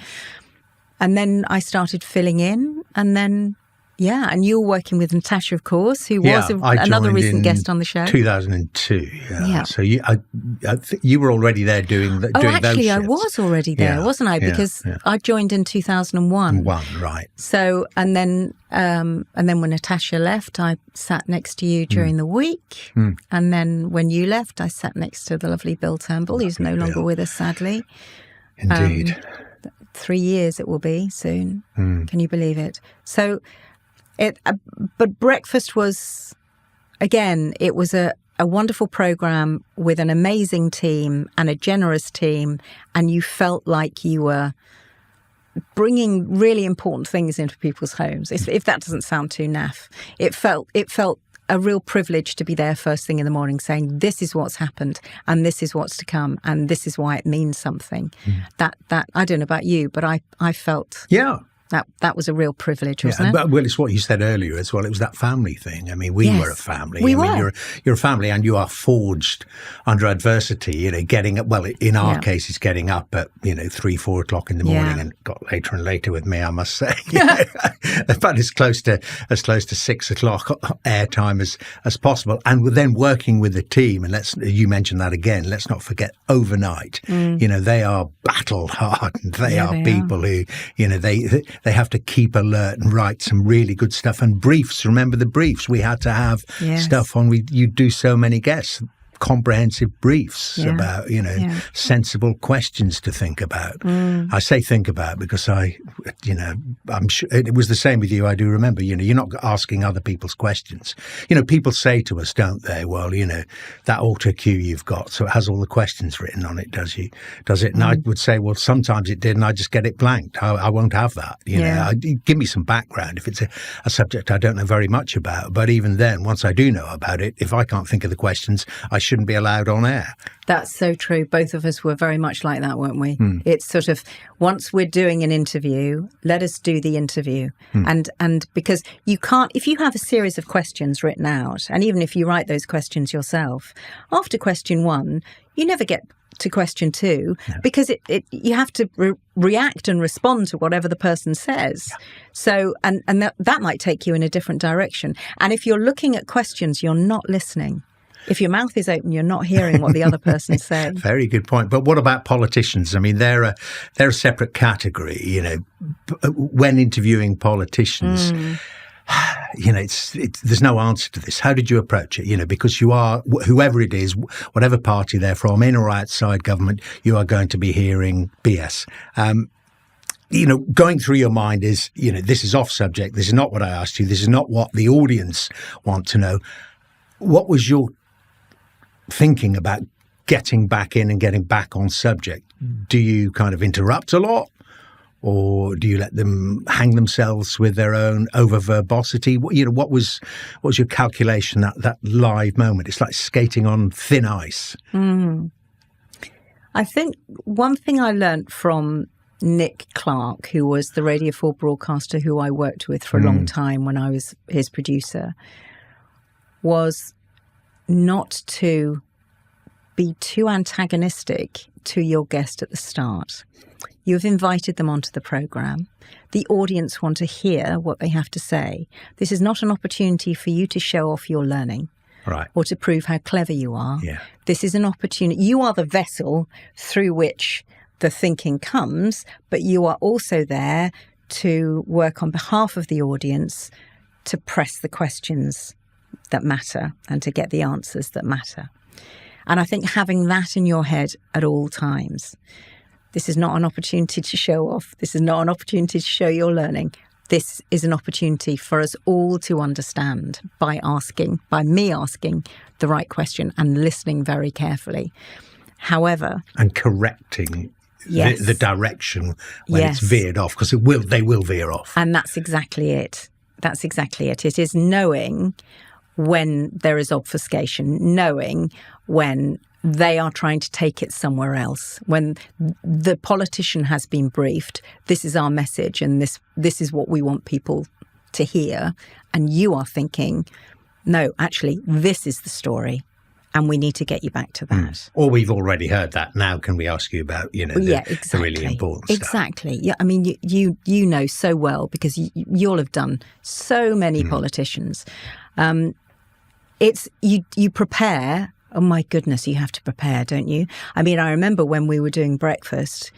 And then I started filling in and then... Yeah, and you were working with Natasha, of course, who was another recent guest on the show. 2002, yeah. So you were already there doing those shifts. I was already there, wasn't I? Because I joined in 2001. Right. So, and then when Natasha left, I sat next to you during the week. And then when you left, I sat next to the lovely Bill Turnbull, who's no longer with us, sadly. Indeed. 3 years it will be soon. Can you believe it? So... but Breakfast was, again, it was a wonderful programme with an amazing team and a generous team, and you felt like you were bringing really important things into people's homes. If that doesn't sound too naff, it felt a real privilege to be there first thing in the morning saying, this is what's happened and this is what's to come and this is why it means something. That I don't know about you, but I felt that was a real privilege, wasn't it? But, well, it's what you said earlier as well. It was that family thing. I mean, we were a family. We I mean, you're a family, and you are forged under adversity. You know, getting up. Well, in our case, it's getting up at 3-4 o'clock in the morning, and got later and later with me, I must say. But it's close to 6 o'clock airtime as possible, and we're then working with the team. And you mentioned that again. Let's not forget overnight. You know, they are battle hardened. They are people who they have to keep alert and write some really good stuff. And briefs, remember the briefs? We had to have stuff on. You do so many guests, comprehensive briefs about, sensible questions to think about. I say think about because I'm sure it was the same with you. I do remember, you're not asking other people's questions. People say to us, don't they? Well, that auto cue you've got, so it has all the questions written on it, does it? And I would say, well, sometimes it did, and I just get it blanked. I won't have that. Give me some background if it's a subject I don't know very much about. But even then, once I do know about it, if I can't think of the questions, I shouldn't be allowed on air. That's so true. Both of us were very much like that, weren't we? It's sort of, once we're doing an interview, let us do the interview. And because you can't, if you have a series of questions written out, and even if you write those questions yourself, after question 1, you never get to question 2 because you have to react and respond to whatever the person says. So, and that might take you in a different direction. And if you're looking at questions, you're not listening. If your mouth is open, you're not hearing what the other person's saying. Very good point. But what about politicians? I mean, they're a separate category. When interviewing politicians, there's no answer to this. How did you approach it? Because you are, whoever it is, whatever party they're from, in or outside government, you are going to be hearing BS. Going through your mind is, this is off subject. This is not what I asked you. This is not what the audience want to know. What was your thinking about getting back in and getting back on subject? Do you kind of interrupt a lot, or do you let them hang themselves with their own over verbosity? What was your calculation that live moment? It's like skating on thin ice. I think one thing I learnt from Nick Clark, who was the Radio 4 broadcaster who I worked with for a long time when I was his producer, was not to be too antagonistic to your guest at the start. You've invited them onto the programme. The audience want to hear what they have to say. This is not an opportunity for you to show off your learning. Right. Or to prove how clever you are. Yeah. This is an opportunity. You are the vessel through which the thinking comes, but you are also there to work on behalf of the audience to press the questions that matter and to get the answers that matter. And I think having that in your head at all times, this is not an opportunity to show off. This is not an opportunity to show your learning. This is an opportunity for us all to understand by me asking the right question and listening very carefully. However, and correcting the direction when it's veered off, because they will veer off. And that's exactly it. That's exactly it. It is knowing when there is obfuscation, knowing when they are trying to take it somewhere else, when the politician has been briefed, this is our message and this is what we want people to hear, and you are thinking, no, actually, this is the story, and we need to get you back to that. Or we've already heard that. Now can we ask you about, the really important stuff? Exactly. Yeah, I mean, you know so well, because you'll have done so many politicians. It's you prepare. Oh my goodness, you have to prepare, don't you? I mean, I remember when we were doing breakfast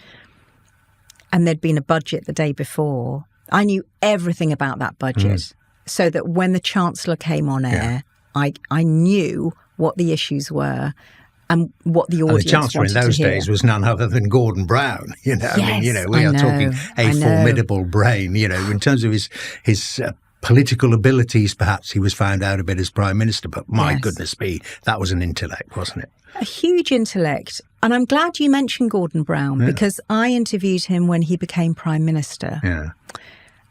and there'd been a budget the day before. I knew everything about that budget, so that when the Chancellor came on air, I knew what the issues were and what the audience wanted to hear. The Chancellor in those days was none other than Gordon Brown. Yes, I mean, we are talking a formidable brain. In terms of his political abilities, perhaps he was found out a bit as Prime Minister, but my goodness me, that was an intellect, wasn't it? A huge intellect, And I'm glad you mentioned Gordon Brown, because I interviewed him when he became Prime Minister. Yeah.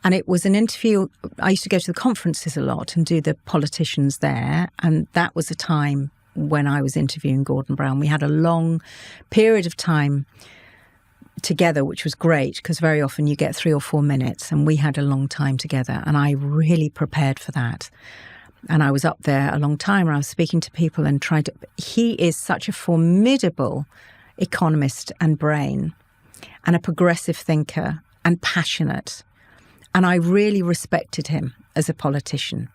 And it was an interview. I used to go to the conferences a lot and do the politicians there. And that was a time when I was interviewing Gordon Brown. We had a long period of time together, which was great, because very often you get 3 or 4 minutes, and we had a long time together. And I really prepared for that. And I was up there a long time, and I was speaking to people and trying to... He is such a formidable economist and brain, and a progressive thinker, and passionate. And I really respected him as a politician.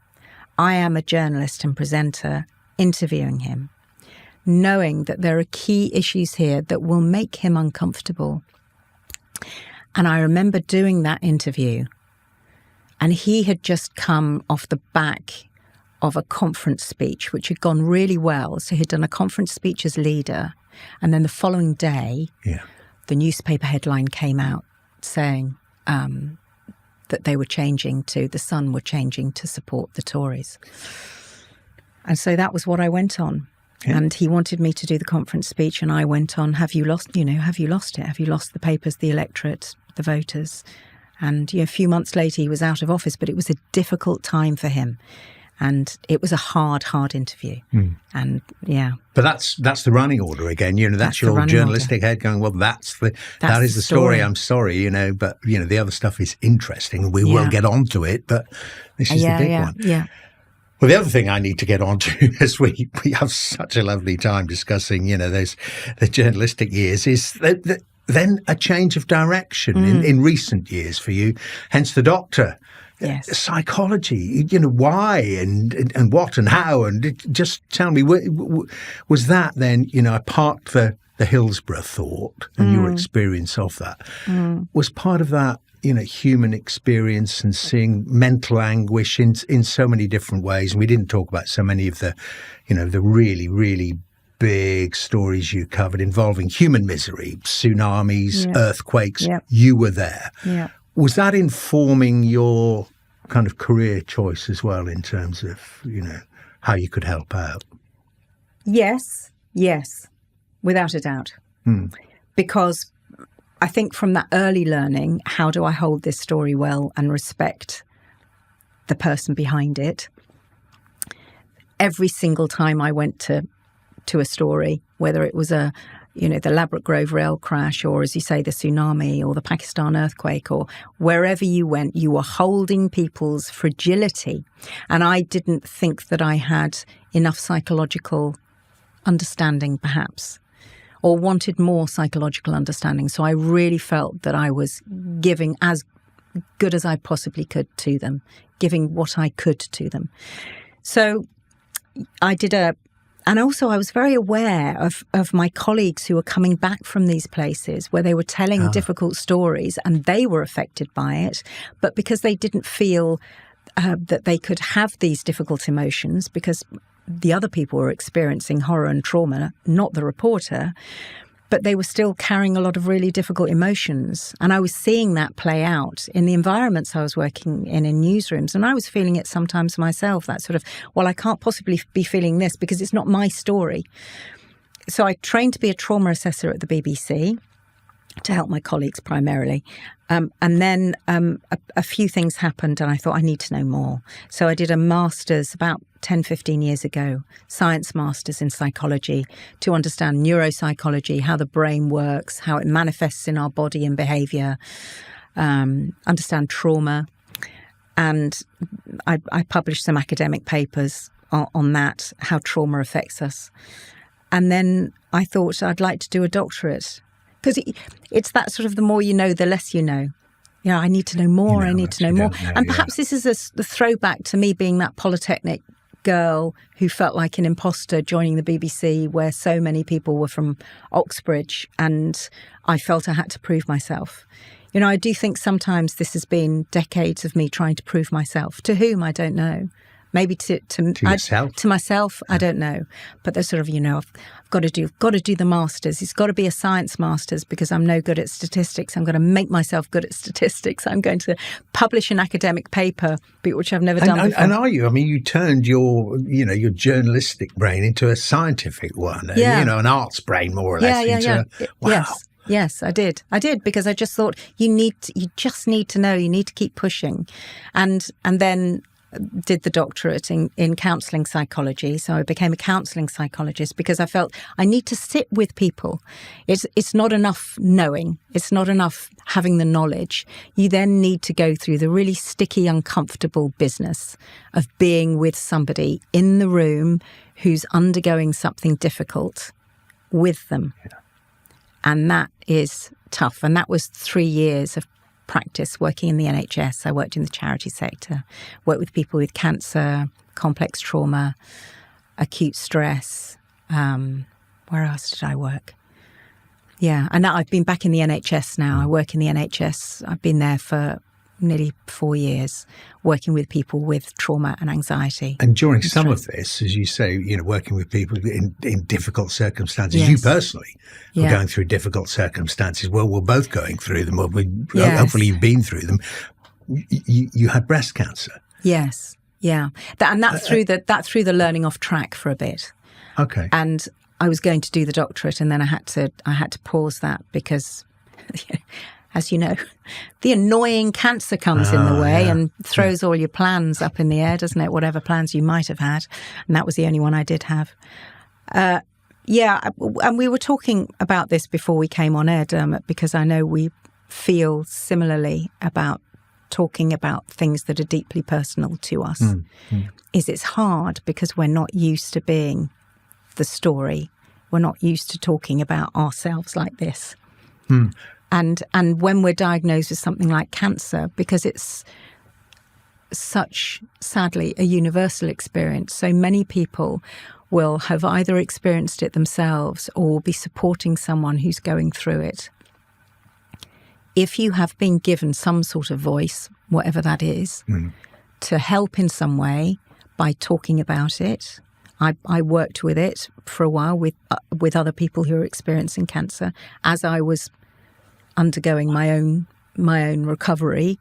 I am a journalist and presenter interviewing him, knowing that there are key issues here that will make him uncomfortable. And I remember doing that interview, and he had just come off the back of a conference speech, which had gone really well. So he'd done a conference speech as leader. And then the following day, the newspaper headline came out saying that they were changing to, the Sun were changing to support the Tories. And so that was what I went on. Yeah. And he wanted me to do the conference speech, and I went on, have you lost it? Have you lost the papers, the electorate, the voters? And a few months later, he was out of office, but it was a difficult time for him. And it was a hard interview. And but that's the running order again. That's your journalistic head going, well, that is the story. I'm sorry, but the other stuff is interesting. We will get onto it, but this is the big one. Yeah. Well, the other thing I need to get on to, as we have such a lovely time discussing, the journalistic years, is then a change of direction in recent years for you. Hence the doctor. Yes. Psychology, why and what and how, and just tell me, was that then, apart for the Hillsborough thought and your experience of that, was part of that, human experience and seeing mental anguish in so many different ways? And we didn't talk about so many of the, the really, really big stories you covered involving human misery, tsunamis, earthquakes. You were there. Yeah. Was that informing your kind of career choice as well, in terms of, how you could help out? Yes, without a doubt. Because I think from that early learning, how do I hold this story well and respect the person behind it? Every single time I went to a story, whether it was the Ladbroke Grove rail crash, or, as you say, the tsunami, or the Pakistan earthquake, or wherever you went, you were holding people's fragility. And I didn't think that I had enough psychological understanding, perhaps, or wanted more psychological understanding. So I really felt that I was giving as good as I possibly could to them, giving what I could to them. So I did and also I was very aware of my colleagues who were coming back from these places where they were telling difficult stories, and they were affected by it. But because they didn't feel that they could have these difficult emotions, because the other people were experiencing horror and trauma, not the reporter, but they were still carrying a lot of really difficult emotions. And I was seeing that play out in the environments I was working in newsrooms. And I was feeling it sometimes myself, that sort of, well, I can't possibly be feeling this because it's not my story. So I trained to be a trauma assessor at the BBC to help my colleagues primarily. And then a few things happened, and I thought, I need to know more. So I did a master's about 10, 15 years ago, science master's in psychology, to understand neuropsychology, how the brain works, how it manifests in our body and behaviour, understand trauma. And I published some academic papers on that, how trauma affects us. And then I thought I'd like to do a doctorate. Because it's that sort of, the more you know, the less you know. I need to know more, I need to know more. And perhaps this is the throwback to me being that Polytechnic girl who felt like an imposter joining the BBC, where so many people were from Oxbridge, and I felt I had to prove myself. I do think sometimes this has been decades of me trying to prove myself. To whom, I don't know. Maybe to yourself? To myself, I don't know. But they're sort of, I've got to do the masters. It's got to be a science masters because I'm no good at statistics. I'm going to make myself good at statistics. I'm going to publish an academic paper, which I've never done before. And are you? I mean, you turned your journalistic brain into a scientific one. Yeah. An arts brain, more or less. Wow. Yes, I did because I just thought you just need to know. You need to keep pushing, and then did the doctorate in counselling psychology. So I became a counselling psychologist because I felt I need to sit with people. It's not enough knowing. It's not enough having the knowledge. You then need to go through the really sticky, uncomfortable business of being with somebody in the room who's undergoing something difficult with them. Yeah. And that is tough. And that was 3 years of practice working in the NHS. I worked in the charity sector, worked with people with cancer, complex trauma, acute stress. Where else did I work? Yeah, and now I've been back in the NHS now. I work in the NHS. I've been there for nearly 4 years, working with people with trauma and anxiety. And during some of this, as you say, working with people in difficult circumstances, yes. You personally were going through difficult circumstances. Well, we're both going through them. Yes. Hopefully you've been through them. You had breast cancer. Yes, yeah. That threw the learning off track for a bit. Okay. And I was going to do the doctorate, and then I had to pause that because as you know, the annoying cancer comes in the way and throws all your plans up in the air, doesn't it? Whatever plans you might have had. And that was the only one I did have. And we were talking about this before we came on air, Dermot, because I know we feel similarly about talking about things that are deeply personal to us. It's hard because we're not used to being the story. We're not used to talking about ourselves like this. And when we're diagnosed with something like cancer, because it's such, sadly, a universal experience, so many people will have either experienced it themselves or be supporting someone who's going through it. If you have been given some sort of voice, whatever that is, to help in some way by talking about it, I worked with it for a while with other people who are experiencing cancer as I was undergoing my own recovery,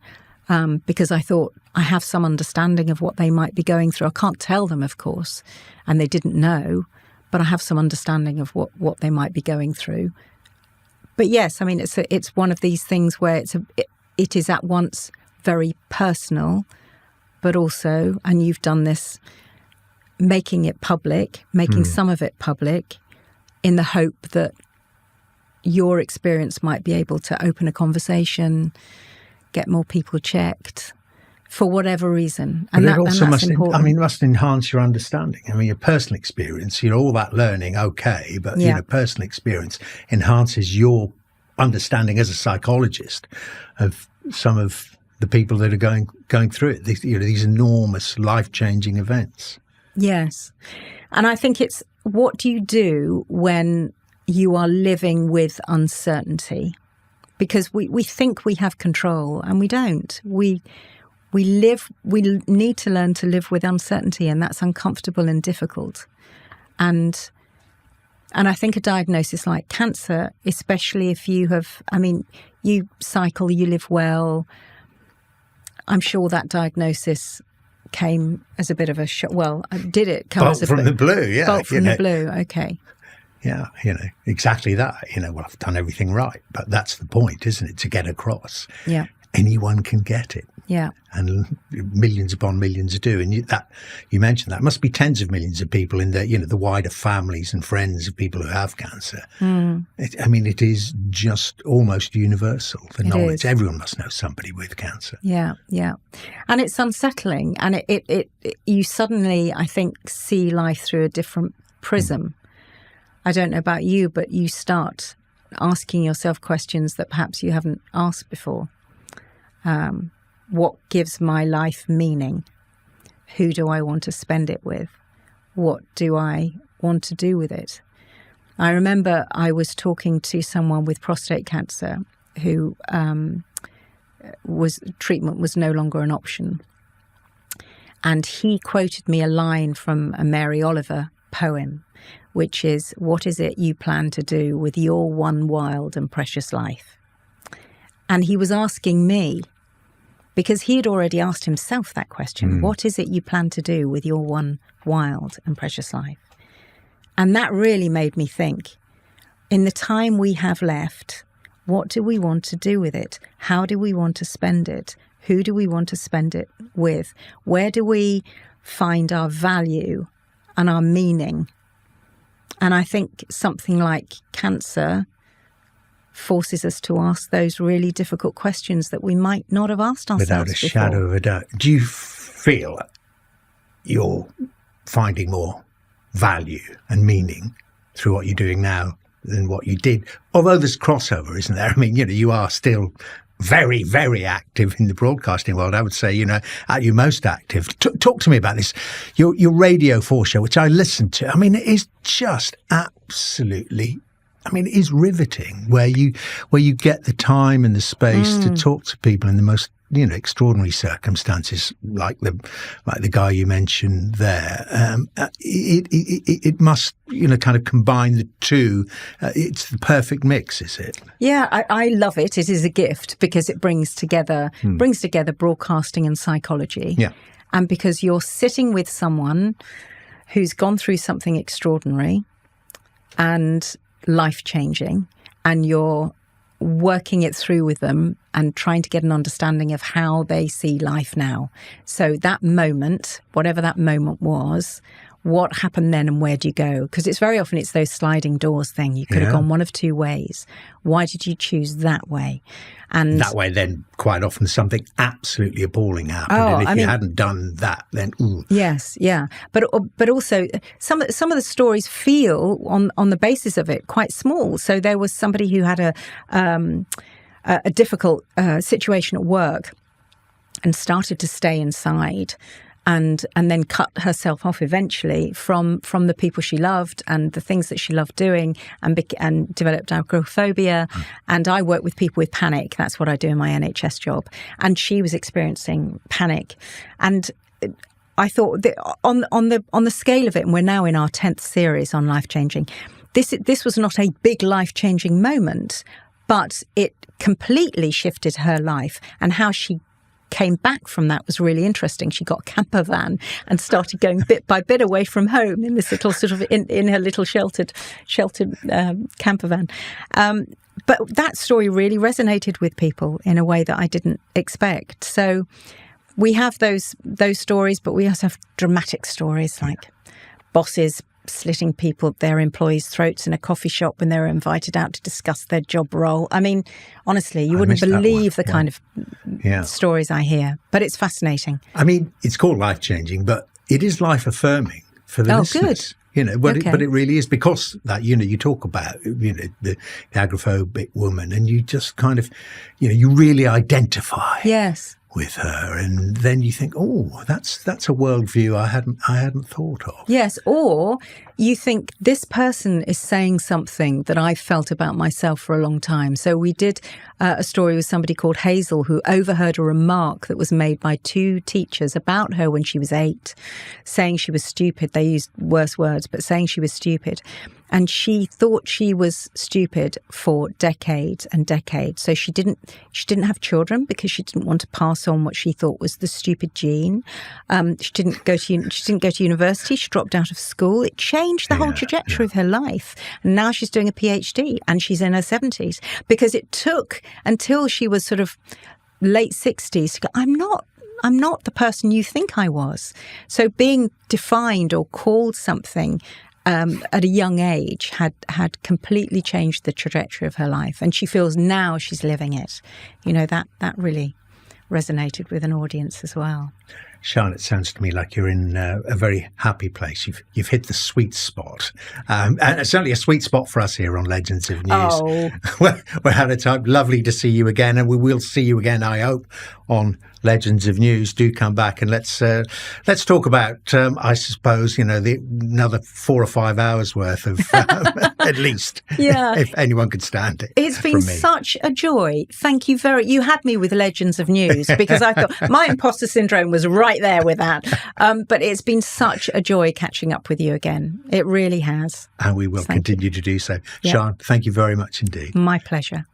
because I thought I have some understanding of what they might be going through. I can't tell them, of course, and they didn't know, but I have some understanding of what they might be going through. But yes, I mean, it's one of these things where it is at once very personal, but also, and you've done this, making it public, making some of it public, in the hope that your experience might be able to open a conversation, get more people checked, for whatever reason. And but it also that's important. It must enhance your understanding. I mean, your personal experience, all that learning, okay, but personal experience enhances your understanding as a psychologist of some of the people that are going through it. These enormous life-changing events. Yes, and I think it's, what do you do when you are living with uncertainty? Because we think we have control and we don't. We need to learn to live with uncertainty, and that's uncomfortable and difficult. And I think a diagnosis like cancer, especially if you have, you cycle, you live well, I'm sure that diagnosis came as a bit of a shock. Well, did it come bolt as a from the blue? Yeah, bolt from the blue. Okay. Yeah, exactly that. Well, I've done everything right, but that's the point, isn't it? To get across. Yeah. Anyone can get it. Yeah. And millions upon millions do. And you mentioned that. Must be tens of millions of people in the wider families and friends of people who have cancer. It is just almost universal, the knowledge. Everyone must know somebody with cancer. Yeah, yeah. And it's unsettling. And you suddenly, I think, see life through a different prism. I don't know about you, but you start asking yourself questions that perhaps you haven't asked before. What gives my life meaning? Who do I want to spend it with? What do I want to do with it? I remember I was talking to someone with prostate cancer who treatment was no longer an option. And he quoted me a line from a Mary Oliver poem, which is, "What is it you plan to do with your one wild and precious life?" And he was asking me, because he had already asked himself that question, what is it you plan to do with your one wild and precious life? And that really made me think, in the time we have left, what do we want to do with it? How do we want to spend it? Who do we want to spend it with? Where do we find our value and our meaning? And I think something like cancer forces us to ask those really difficult questions that we might not have asked ourselves without a before. shadow of a doubt. Do you feel you're finding more value and meaning through what you're doing now than what you did? Although there's crossover, isn't there? I mean, you are still very, very active in the broadcasting world. I would say, at your most active. Talk to me about this. Your Radio 4 show, which I listened to. I mean, it is just absolutely, it is riveting where you get the time and the space to talk to people in the most, extraordinary circumstances, like the guy you mentioned there. It must, kind of combine the two. It's the perfect mix, is it? Yeah, I love it. It is a gift because it brings together broadcasting and psychology. Yeah. And because you're sitting with someone who's gone through something extraordinary and life-changing, and you're working it through with them and trying to get an understanding of how they see life now. So that moment, whatever that moment was, what happened then and where do you go? Because it's very often it's those sliding doors thing. You could have gone one of two ways. Why did you choose that way? And that way, then quite often something absolutely appalling happened. And if you hadn't done that, then ooh. Yes, yeah. But also some of the stories feel on the basis of it quite small. So there was somebody who had a difficult situation at work and started to stay inside. And then cut herself off eventually from the people she loved and the things that she loved doing, and developed agoraphobia. And I work with people with panic. That's what I do in my NHS job. And she was experiencing panic. And I thought that on the scale of it, and we're now in our 10th series on life changing. This was not a big life changing moment, but it completely shifted her life, and how she came back from that was really interesting. She got a camper van and started going bit by bit away from home in this little sort of in her little sheltered camper van. But that story really resonated with people in a way that I didn't expect. So we have those stories, but we also have dramatic stories like bosses slitting their employees' throats in a coffee shop when they were invited out to discuss their job role. I mean, honestly, you wouldn't believe the kind of stories I hear, but it's fascinating. I mean, it's called life-changing, but it is life-affirming for the listeners. Good. But it really is, because that, you talk about, the agoraphobic woman, and you just kind of, you really identify. Yes. With her, and then you think, oh, that's a worldview I hadn't thought of. Yes, or you think this person is saying something that I've felt about myself for a long time. So we did a story with somebody called Hazel, who overheard a remark that was made by two teachers about her when she was 8, saying she was stupid. They used worse words, but saying she was stupid. And she thought she was stupid for decades and decades. So she didn't have children because she didn't want to pass on what she thought was the stupid gene. She didn't go to university. She dropped out of school. It changed the whole trajectory of her life. And now she's doing a PhD and she's in her 70s, because it took until she was sort of late 60s to go, I'm not the person you think I was. So being defined or called something at a young age had completely changed the trajectory of her life, and she feels now she's living it. That really resonated with an audience as well. Sian, it sounds to me like you're in a very happy place. You've hit the sweet spot, and it's certainly a sweet spot for us here on Legends of News. Oh. We're out of time. Lovely to see you again, and we will see you again, I hope, on Legends of News. Do come back and let's talk about, I suppose, another 4 or 5 hours worth of at least, if anyone could stand it. It's been such a joy. Thank you you had me with Legends of News, because I thought my imposter syndrome was right right there with that. But it's been such a joy catching up with you again. It really has. And we will continue to do so. Yeah. Sian, thank you very much indeed. My pleasure.